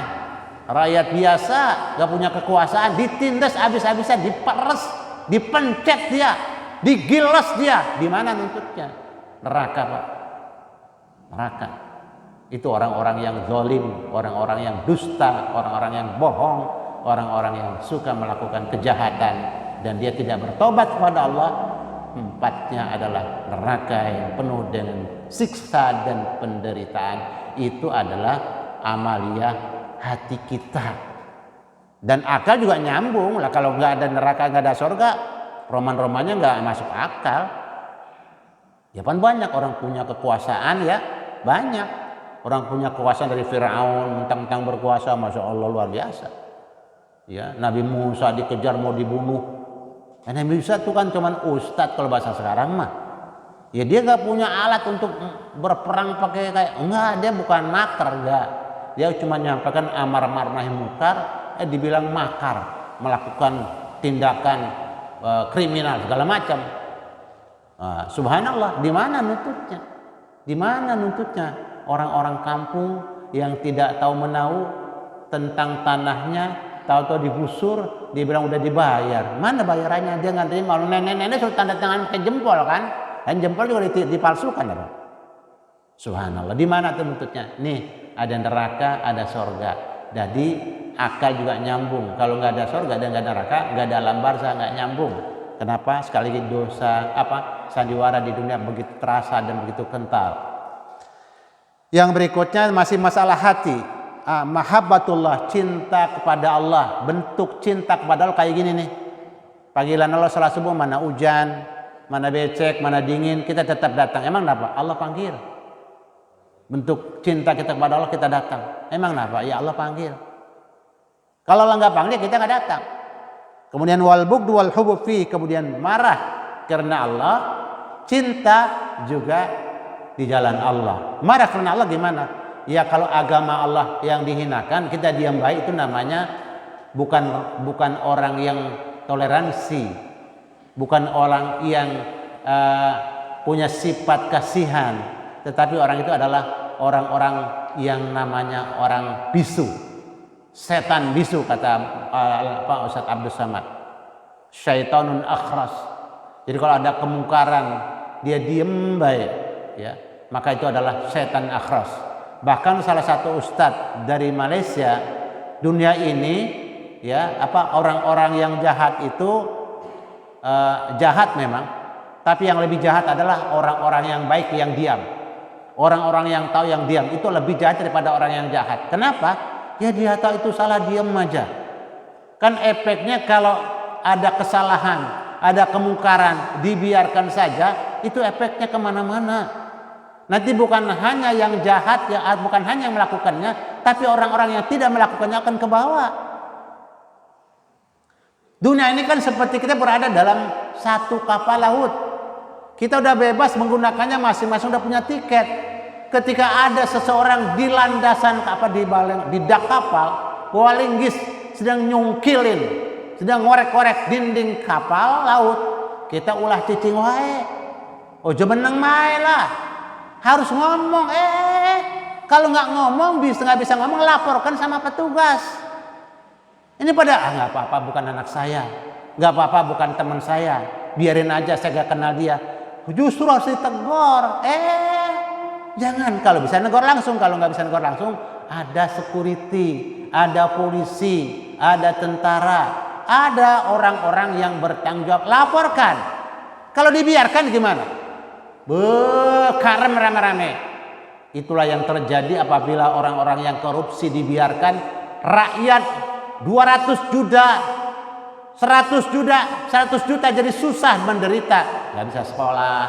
Speaker 2: rakyat biasa, nggak punya kekuasaan, ditindas habis-habisan, diperes, dipencet dia, digilas dia. Di mana nuntutnya? Neraka, Pak. Neraka. Itu orang-orang yang zalim, orang-orang yang dusta, orang-orang yang bohong, orang-orang yang suka melakukan kejahatan dan dia tidak bertobat kepada Allah. Tempatnya adalah neraka yang penuh dengan siksa dan penderitaan. Itu adalah amalia hati kita. Dan akal juga nyambung lah, kalau nggak ada neraka, nggak ada surga, roman-romannya nggak masuk akal. Ya kan banyak orang punya kekuasaan, ya banyak orang punya kekuasaan dari Firaun, mentang-mentang berkuasa, masya Allah luar biasa. Ya, Nabi Musa dikejar mau dibunuh. Nabi Musa itu kan cuman ustadz kalau bahasa sekarang mah. Ya dia nggak punya alat untuk berperang pakai kayak, enggak, dia bukan makar, enggak. Dia cuma menyampaikan amar ma'ruf nahi munkar, dibilang makar, melakukan tindakan kriminal segala macam. Subhanallah, di mana nuntutnya? Di mana nuntutnya? Orang-orang kampung yang tidak tahu menahu tentang tanahnya, tahu-tahu digusur, dia bilang udah dibayar. Mana bayarannya? Dia nggak terima. Kalau nenek-nenek suruh tanda tangan ke jempol kan? Dan jempol juga dipalsukan, ya. Subhanallah. Di mana tuh nuntutnya? Nih, ada neraka, ada sorga. Jadi akal juga nyambung. Kalau nggak ada sorga dan nggak ada neraka, nggak ada alam barzah, nggak nyambung. Kenapa? Sekali lagi dosa sandiwara di dunia begitu terasa dan begitu kental. Yang berikutnya masih masalah hati. Mahabbatullah, cinta kepada Allah. Bentuk cinta kepada Allah kayak gini nih. Panggilan Allah salat subuh, mana hujan, mana becek, mana dingin, kita tetap datang. Emang kenapa? Allah panggil. Bentuk cinta kita kepada Allah, kita datang. Emang kenapa? Ya Allah panggil. Kalau Allah nggak panggil, kita nggak datang. Kemudian wal bughd wal hubub fi, kemudian marah karena Allah, cinta juga di jalan Allah. Marah karena Allah gimana? Ya kalau agama Allah yang dihinakan, kita diam baik, itu namanya bukan orang yang toleransi, bukan orang yang punya sifat kasihan, tetapi orang itu adalah orang-orang yang namanya orang bisu. Setan bisu, kata Pak Ustadz Abdul Samad. Syaitanun akhras. Jadi kalau ada kemungkaran, dia diem baik, ya, maka itu adalah setan akhras. Bahkan salah satu ustadz dari Malaysia, dunia ini, ya, orang-orang yang jahat itu jahat memang, tapi yang lebih jahat adalah orang-orang yang baik yang diam. Orang-orang yang tahu yang diam itu lebih jahat daripada orang yang jahat. Kenapa? Ya dia tahu itu salah, diam aja. Kan efeknya kalau ada kesalahan, ada kemungkaran, dibiarkan saja, itu efeknya kemana-mana. Nanti bukan hanya yang jahat, ya, bukan hanya yang melakukannya, tapi orang-orang yang tidak melakukannya akan ke bawah. Dunia ini kan seperti kita berada dalam satu kapal laut. Kita udah bebas menggunakannya, masing-masing udah punya tiket. Ketika ada seseorang di landasan di dak kapal, walinggis sedang nyungkilin, sedang ngorek-ngorek dinding kapal laut, kita ulah cicing wae. Ojo meneng mae lah. Harus ngomong, kalau nggak ngomong, nggak bisa ngomong, laporkan sama petugas. Ini pada nggak apa-apa, bukan anak saya, nggak apa-apa, bukan teman saya, biarin aja, saya nggak kenal dia. Justru harus ditegur. Jangan, kalau bisa negor langsung, kalau nggak bisa negor langsung, ada security, ada polisi, ada tentara, ada orang-orang yang bertanggung jawab, laporkan. Kalau dibiarkan gimana? Karem rame-rame. Itulah yang terjadi apabila orang-orang yang korupsi dibiarkan. Rakyat 200 juta 100 juta jadi susah, menderita, nggak bisa sekolah,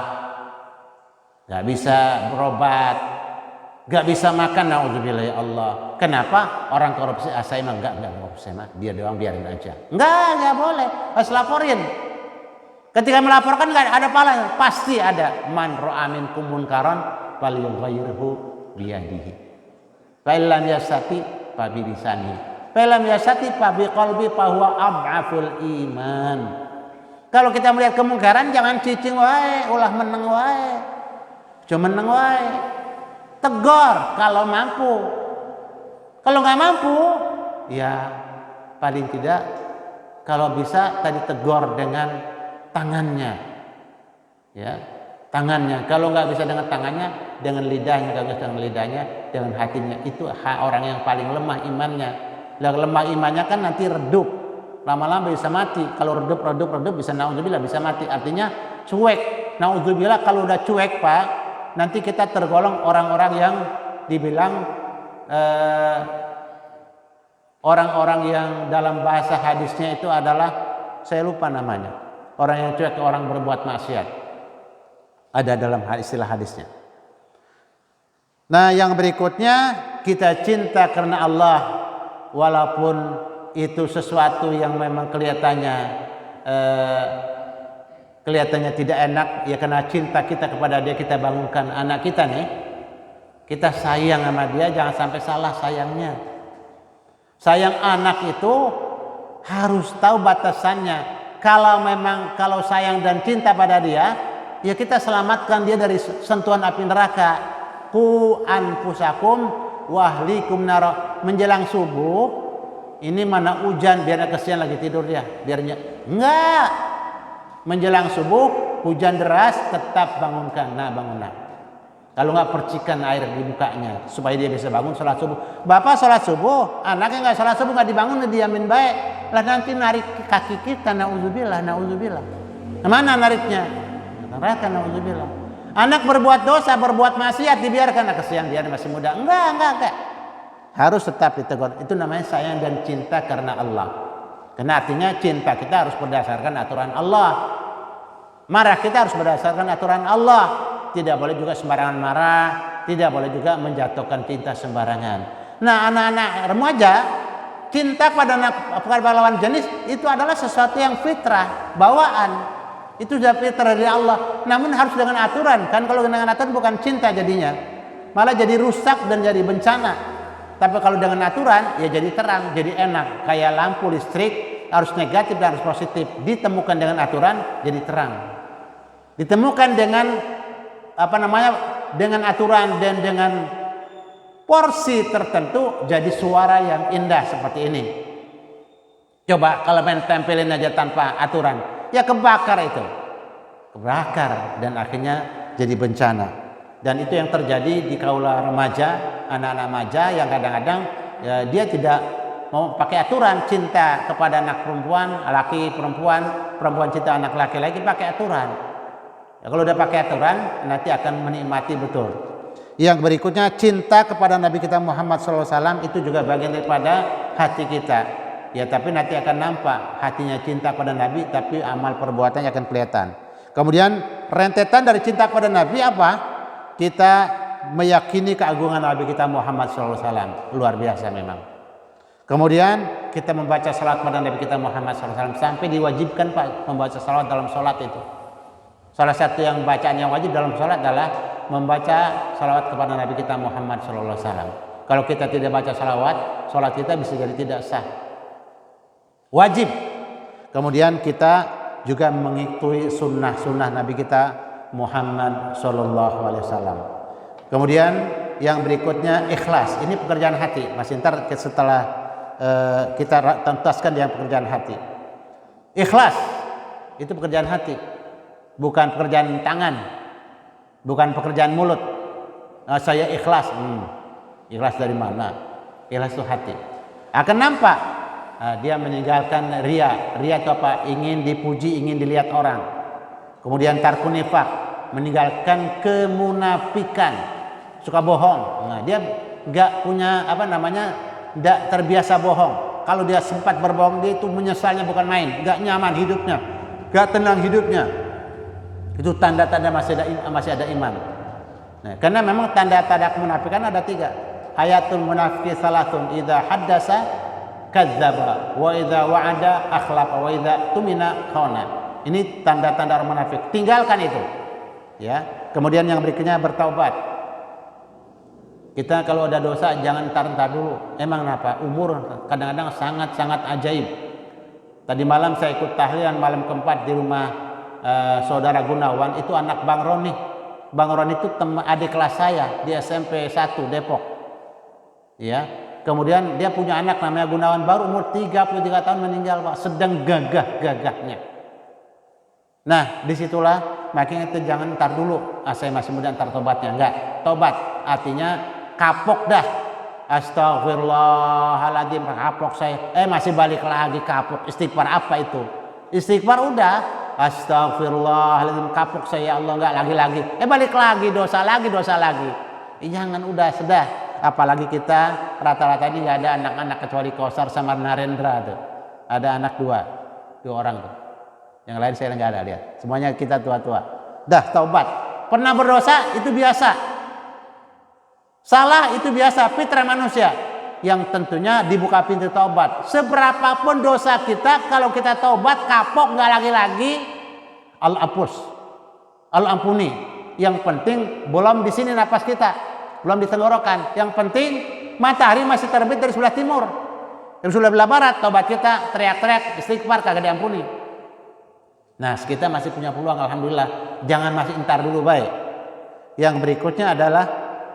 Speaker 2: nggak bisa berobat, nggak bisa makan. Nauzubillah ya Allah. Kenapa? Orang korupsi. Saya mah enggak korupsi mah. Dia doang, biarin aja. Enggak boleh. Harus laporin. Ketika melaporkan nggak ada pahalanya, pasti ada. Man ra'a minkum munkaran falyughayyirhu biyadihi. Fa illam yastati fa bi lisanihi. Fa illam yastati fa bi qalbi fa huwa adhaful iman. Kalau kita melihat kemungkaran jangan cicing wae, ulah meneng wae. Cuma meneng wae. Tegur kalau mampu. Kalau nggak mampu, ya paling tidak kalau bisa tadi tegur dengan tangannya, ya tangannya. Kalau nggak bisa dengan tangannya, dengan lidahnya. Kalau nggak dengan lidahnya, dengan hatinya. Itu orang yang paling lemah imannya. Lemah imannya kan nanti redup, lama-lama bisa mati. Kalau redup bisa naudzubillah bisa mati. Artinya cuek. Naudzubillah kalau udah cuek Pak, nanti kita tergolong orang-orang yang dibilang orang-orang yang dalam bahasa hadisnya itu adalah, saya lupa namanya. Orang yang cuek, orang berbuat maksiat. Ada dalam istilah hadisnya. Nah, yang berikutnya, kita cinta karena Allah walaupun itu sesuatu yang memang kelihatannya tidak enak, ya karena cinta kita kepada dia kita bangunkan anak kita nih. Kita sayang sama dia, jangan sampai salah sayangnya. Sayang anak itu harus tahu batasannya. Kalau sayang dan cinta pada dia, ya kita selamatkan dia dari sentuhan api neraka. Qu anfusakum wahlikum nar. Menjelang subuh, ini mana hujan, biar kesian lagi tidur dia, biarnya enggak. Menjelang subuh, hujan deras, tetap bangunkan. Nah, bangunlah. Kalau nggak percikan air di mukanya supaya dia bisa bangun sholat subuh. Bapak sholat subuh, anaknya nggak sholat subuh, nggak dibangun, diamin baik. Lah nanti narik kaki kita, nauzubillah. Kemana nariknya? Neraka, nauzubillah. Anak berbuat dosa, berbuat maksiat, dibiarkan. Kesian dia masih muda. Enggak. Harus tetap ditegur. Itu namanya sayang dan cinta karena Allah. Karena artinya cinta kita harus berdasarkan aturan Allah. Marah kita harus berdasarkan aturan Allah. Tidak boleh juga sembarangan marah, tidak boleh juga menjatuhkan cinta sembarangan. Nah, anak-anak remaja cinta pada lawan jenis itu adalah sesuatu yang fitrah, bawaan. Itu sudah fitrah dari Allah. Namun harus dengan aturan. Kan kalau dengan aturan bukan cinta jadinya, malah jadi rusak dan jadi bencana. Tapi kalau dengan aturan ya jadi terang, jadi enak. Kayak lampu listrik harus negatif dan harus positif. Ditemukan dengan aturan jadi terang. Ditemukan dengan dengan aturan dan dengan porsi tertentu jadi suara yang indah seperti ini. Coba kalau main tempelin aja tanpa aturan, ya kebakar itu. Kebakar dan akhirnya jadi bencana. Dan itu yang terjadi di kaula remaja, anak-anak remaja yang kadang-kadang ya, dia tidak mau pakai aturan, cinta kepada anak perempuan, laki perempuan cinta anak laki-laki pakai aturan. Ya, kalau udah pakai aturan nanti akan menikmati betul. Yang berikutnya cinta kepada Nabi kita Muhammad SAW itu juga bagian daripada hati kita. Ya tapi nanti akan nampak hatinya cinta kepada Nabi, tapi amal perbuatannya akan kelihatan. Kemudian rentetan dari cinta kepada Nabi apa? Kita meyakini keagungan Nabi kita Muhammad SAW. Luar biasa memang. Kemudian kita membaca salat kepada Nabi kita Muhammad SAW sampai diwajibkan Pak membaca salat dalam salat itu. Salah satu yang bacaan yang wajib dalam salat adalah membaca salawat kepada Nabi kita Muhammad SAW. Kalau kita tidak baca salawat, salat kita bisa jadi tidak sah. Wajib. Kemudian kita juga mengikuti sunnah Nabi kita Muhammad SAW. Kemudian yang berikutnya ikhlas. Ini pekerjaan hati. Masih ntar setelah kita tuntaskan yang pekerjaan hati. Ikhlas itu pekerjaan hati. Bukan pekerjaan tangan, bukan pekerjaan mulut. Saya ikhlas. Ikhlas dari mana? Ikhlas itu hati. Akan nampak dia meninggalkan ria. Ria itu apa? Ingin dipuji, ingin dilihat orang. Kemudian tarku nifaq, meninggalkan kemunafikan, suka bohong. Nah, dia nggak punya nggak terbiasa bohong. Kalau dia sempat berbohong, dia itu menyesalnya bukan main, gak nyaman hidupnya, gak tenang hidupnya. Itu tanda-tanda masih ada iman. Nah, karena memang tanda-tanda kemunafikan ada 3. Hayatul munafiki salatun, idza haddasa kadzdzaba, wa idza wa'ada akhlafa, wa idza tumina khana. Ini tanda-tanda orang munafik. Tinggalkan itu. Ya. Kemudian yang berikutnya bertaubat. Kita kalau ada dosa jangan entar dulu. Emang kenapa? Umur kadang-kadang sangat-sangat ajaib. Tadi malam saya ikut tahlilan malam keempat di rumah saudara Gunawan, itu anak Bang Roni. Bang Roni itu adik kelas saya di SMP 1 Depok. Ya. Kemudian dia punya anak namanya Gunawan, baru umur 33 tahun meninggal, Pak. Sedang gagah-gagahnya. Nah, disitulah makanya itu jangan ntar dulu. Saya masih muda ntar tobatnya. Enggak, tobat artinya kapok dah. Astagfirullahaladzim, kapok saya. Masih balik lagi kapok. Istighfar apa itu? Istighfar udah. Astagfirullahaladzim, kapok saya ya Allah, enggak lagi-lagi. Balik lagi, dosa lagi. Jangan, udah, sudah. Apalagi kita rata-rata ini nggak ada anak-anak kecuali Kosar sama Narendra tuh. Ada anak dua orang tuh. Yang lain saya nggak ada, lihat. Semuanya kita tua-tua. Dah taubat. Pernah berdosa itu biasa. Salah itu biasa, fitrah manusia. Yang tentunya dibuka pintu taubat. Seberapapun dosa kita, kalau kita taubat kapok nggak lagi-lagi, Allah hapus, Allah ampuni. Yang penting belum di sini napas kita, belum di tenggorokan. Yang penting matahari masih terbit dari sebelah timur, dari sebelah barat, taubat kita teriak-teriak istighfar kagak diampuni. Nah, kita masih punya peluang, alhamdulillah. Jangan masih entar dulu, baik. Yang berikutnya adalah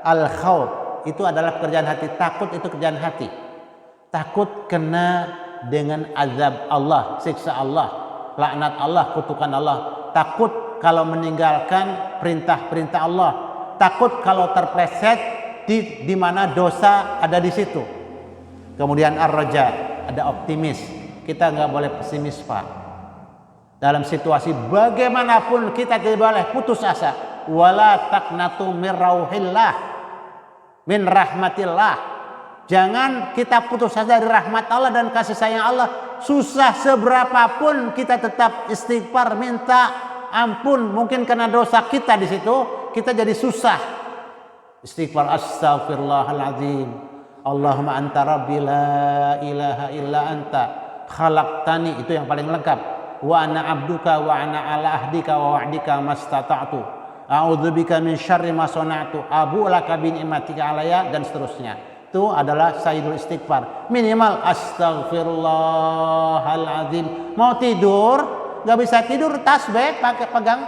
Speaker 2: al-khauf. Itu adalah pekerjaan hati. Takut itu kerjaan hati. Takut kena dengan azab Allah, siksa Allah, laknat Allah, kutukan Allah. Takut kalau meninggalkan perintah-perintah Allah. Takut kalau terpleset di mana dosa ada di situ. Kemudian ar-raja, ada optimis. Kita nggak boleh pesimis, Pak. Dalam situasi bagaimanapun kita tidak boleh putus asa. Wala taqnatu min rauhillah, min rahmatillah. Jangan kita putus asa dari rahmat Allah dan kasih sayang Allah. Susah seberapapun kita tetap istighfar, minta ampun. Mungkin karena dosa kita di situ, kita jadi susah. Istighfar, astaghfirullahaladzim. Allahumma anta rabbi la ilaha illa anta khalaqtani, itu yang paling lengkap. Wa ana abduka wa ana ala ahdika wa wa'dika mastata'tu. A'udzubika min syarri ma sana'tu. Abu laka bi ni'matika alayya, dan seterusnya. Itu adalah sayyidul istighfar. Minimal astaghfirullahaladzim. Mau tidur, gak bisa tidur, tasbih pakai pegang.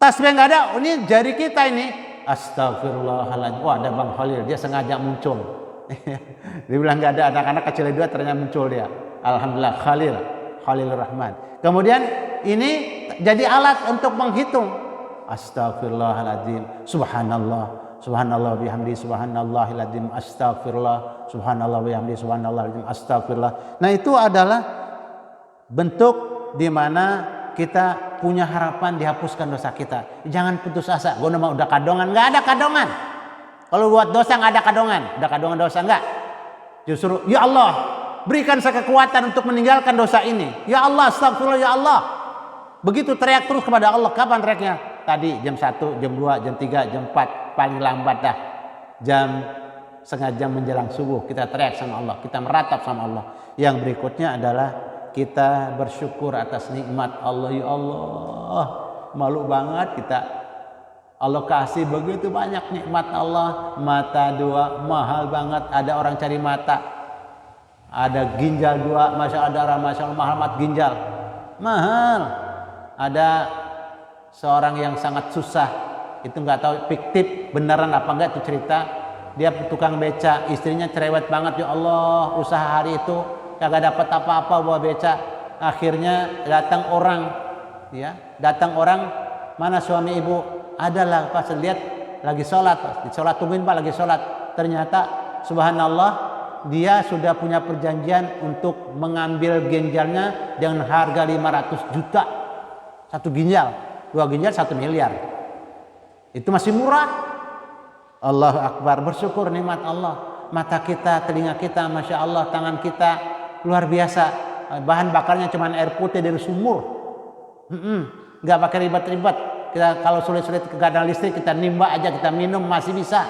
Speaker 2: Tasbih gak ada, ini jari kita ini. Astaghfirullahaladzim. Wah, ada Bang Khalil, dia sengaja muncul. Dia bilang gak ada, anak-anak kecil dua ternyata muncul dia. Alhamdulillah, Khalilur Rahman. Kemudian ini jadi alat untuk menghitung. Astagfirullahaladzim, subhanallah, subhanallah bihamdi, subhanallahiladzim, astagfirullah, subhanallah bihamdi, subhanallahiladzim, astagfirullah. Nah, itu adalah bentuk di mana kita punya harapan dihapuskan dosa kita. Jangan putus asa. Gue udah kadongan, nggak ada kadongan. Kalau buat dosa nggak ada kadongan. Ada kadongan dosa nggak? Justru ya Allah, berikan saya kekuatan untuk meninggalkan dosa ini. Ya Allah, astagfirullah, ya Allah. Begitu teriak terus kepada Allah. Kapan teriaknya? Tadi jam 1, jam 2, jam 3, jam 4. Paling lambat dah setengah jam menjelang subuh. Kita teriak sama Allah. Kita meratap sama Allah. Yang berikutnya adalah kita bersyukur atas nikmat Allah. Ya Allah, malu banget kita. Allah kasih begitu banyak nikmat Allah. Mata dua, mahal banget. Ada orang cari mata. Ada ginjal dua, masya Allah, masya Allah, mahal mat ginjal, mahal. Ada seorang yang sangat susah, itu nggak tahu fiktif beneran apa enggak itu cerita. Dia tukang beca, istrinya cerewet banget, ya Allah, usaha hari itu kagak dapat apa-apa buat beca. Akhirnya datang orang, mana suami ibu? Adalah pas lihat lagi sholat, tungguin Pak lagi sholat. Ternyata subhanallah, dia sudah punya perjanjian untuk mengambil ginjalnya dengan harga 500 juta. Satu ginjal, 2 ginjal 1 miliar. Itu masih murah. Allahu Akbar, bersyukur nikmat Allah. mata kita, telinga kita, Masya Allah, tangan kita luar biasa. Bahan bakarnya cuma air putih dari sumur. Nggak pakai ribet-ribet. Kita kalau sulit-sulit keadaan listrik, kita nimba aja, kita minum masih bisa.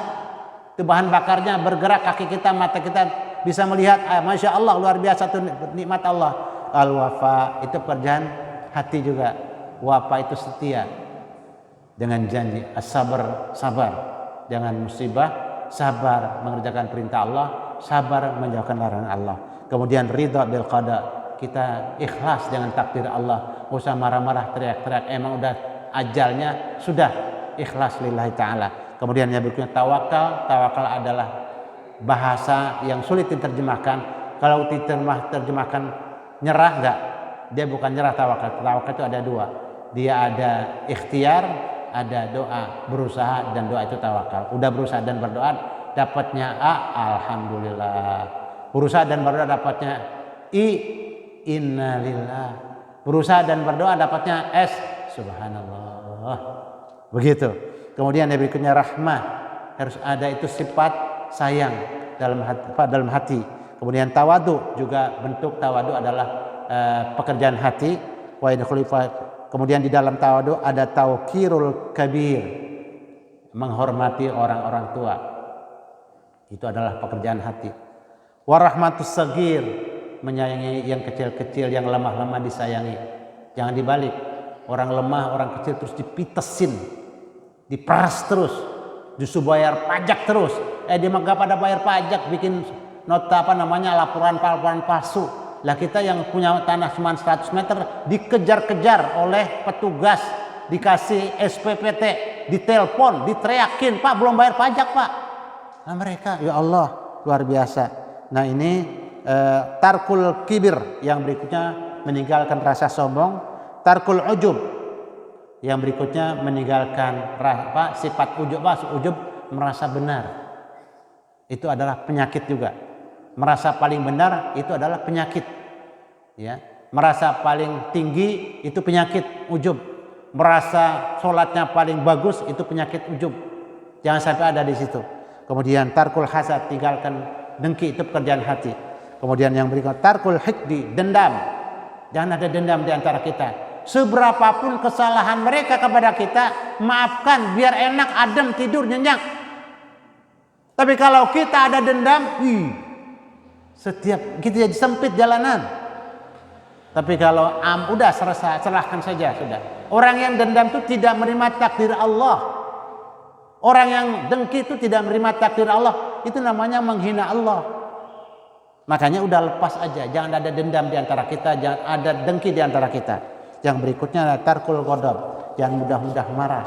Speaker 2: Itu bahan bakarnya bergerak, kaki kita, mata kita bisa melihat. Masya Allah, luar biasa tuh nikmat Allah. Al-wafa itu pekerjaan hati juga. Wafa itu setia dengan janji. As-sabar, sabar. Jangan musibah, sabar mengerjakan perintah Allah, sabar menjauhkan larangan Allah. Kemudian ridha bil qada. Kita ikhlas dengan takdir Allah. Nggak usah marah-marah, teriak-teriak. Emang udah ajalnya, sudah ikhlas lillahi ta'ala. Kemudian yang berikutnya tawakal. Tawakal adalah bahasa yang sulit diterjemahkan. Kalau diterjemahkan nyerah, enggak. Dia bukan nyerah tawakal. Tawakal itu ada dua. Dia ada ikhtiar, ada doa, berusaha, dan doa itu tawakal. Udah berusaha dan berdoa, dapatnya A, alhamdulillah. Berusaha dan berdoa dapatnya I, innalillah. Berusaha dan berdoa dapatnya S, subhanallah. Begitu. Kemudian yang berikutnya rahmah. Harus ada itu sifat sayang dalam hati. Kemudian tawadu, juga bentuk tawadu adalah pekerjaan hati. Kemudian di dalam tawadu ada tauqirul kabir, menghormati orang-orang tua. Itu adalah pekerjaan hati. Warahmatus sagir, menyayangi yang kecil-kecil, yang lemah-lemah disayangi. Jangan dibalik. Orang lemah, orang kecil terus dipitesin, diperas terus, disuruh bayar pajak terus. Dia mah gak pada bayar pajak, bikin nota laporan palsu. Lah kita yang punya tanah cuma 100 meter dikejar-kejar oleh petugas, dikasih SPPT, ditelepon, diteriakin, Pak belum bayar pajak Pak. Nah mereka, ya Allah, luar biasa. Nah ini tarkul kibir, yang berikutnya meninggalkan rasa sombong. Tarkul ujub, yang berikutnya meninggalkan sifat ujub. Ujub merasa benar, itu adalah penyakit juga. Merasa paling benar itu adalah penyakit, ya. Merasa paling tinggi itu penyakit ujub. Merasa sholatnya paling bagus itu penyakit ujub. Jangan sampai ada di situ. Kemudian tarkul hasad, tinggalkan dengki, itu pekerjaan hati. Kemudian yang berikutnya tarkul hikdi, dendam. Jangan ada dendam di antara kita. Seberapapun kesalahan mereka kepada kita, maafkan biar enak, adem, tidur, nyenyak. Tapi kalau kita ada dendam, setiap kita jadi sempit jalanan. Tapi kalau udah serahkan saja sudah. Orang yang dendam itu tidak menerima takdir Allah. Orang yang dengki itu tidak menerima takdir Allah. Itu namanya menghina Allah. Makanya udah lepas aja. Jangan ada dendam di antara kita, jangan ada dengki di antara kita. Yang berikutnya adalah tarkul ghadab. Jangan mudah-mudah marah.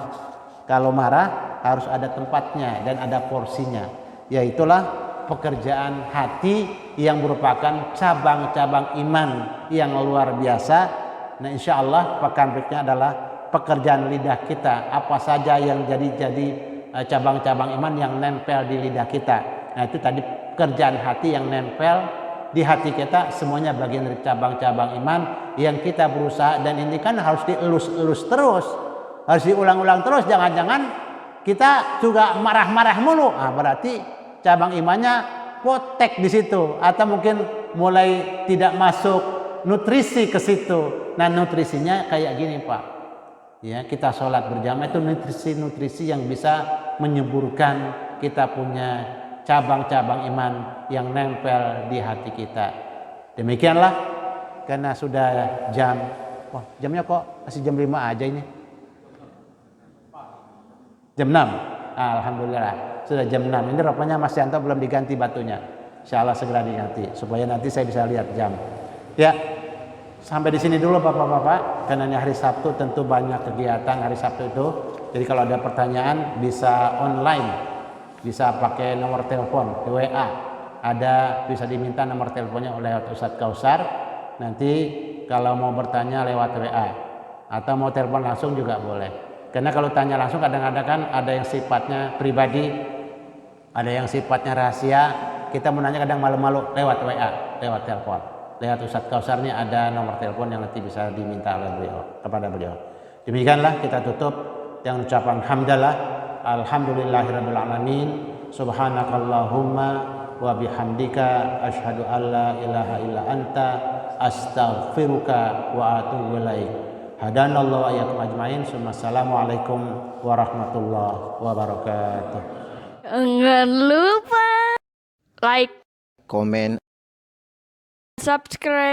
Speaker 2: Kalau marah harus ada tempatnya dan ada porsinya. Yaitulah pekerjaan hati yang merupakan cabang-cabang iman yang luar biasa. Nah insya Allah pekan berikutnya adalah pekerjaan lidah kita. Apa saja yang jadi cabang-cabang iman yang nempel di lidah kita. Nah itu tadi pekerjaan hati yang nempel di hati kita, semuanya bagian dari cabang-cabang iman yang kita berusaha. Dan ini kan harus dielus-elus terus, harus diulang-ulang terus. Jangan-jangan kita juga marah-marah mulu. Berarti cabang imannya potek di situ, atau mungkin mulai tidak masuk nutrisi ke situ. Nah nutrisinya kayak gini Pak, ya kita sholat berjamaah itu nutrisi yang bisa menyuburkan kita punya cabang-cabang iman yang nempel di hati kita. Demikianlah, karena sudah jam, jamnya kok masih jam 5 aja ini. Jam 6. Alhamdulillah sudah jam 6. Ini rupanya Mas Yanto belum diganti batunya. Insya Allah segera diganti supaya nanti saya bisa lihat jam. Ya, sampai di sini dulu Bapak-bapak. Karena ini hari Sabtu tentu banyak kegiatan hari Sabtu itu. Jadi kalau ada pertanyaan bisa online, bisa pakai nomor telepon di WA. Bisa diminta nomor teleponnya oleh Ustadz Kausar. Nanti kalau mau bertanya lewat WA atau mau telepon langsung juga boleh. Karena kalau tanya langsung kadang-kadang kan ada yang sifatnya pribadi, ada yang sifatnya rahasia. Kita mau nanya kadang malu-malu lewat WA, lewat telepon. Lewat Ustadz Kausar ini ada nomor telepon yang nanti bisa diminta oleh kepada beliau. Demikianlah kita tutup yang ucapan hamdalah. Alhamdulillahirabbil alamin. Subhanakallahumma wa bihamdika asyhadu an la ilaha illa anta astaghfiruka wa atubu ilaik. Hadanallahu wa iyyakum ajmain. Assalamualaikum warahmatullahi wabarakatuh.
Speaker 3: Jangan lupa like,
Speaker 1: komen,
Speaker 3: subscribe.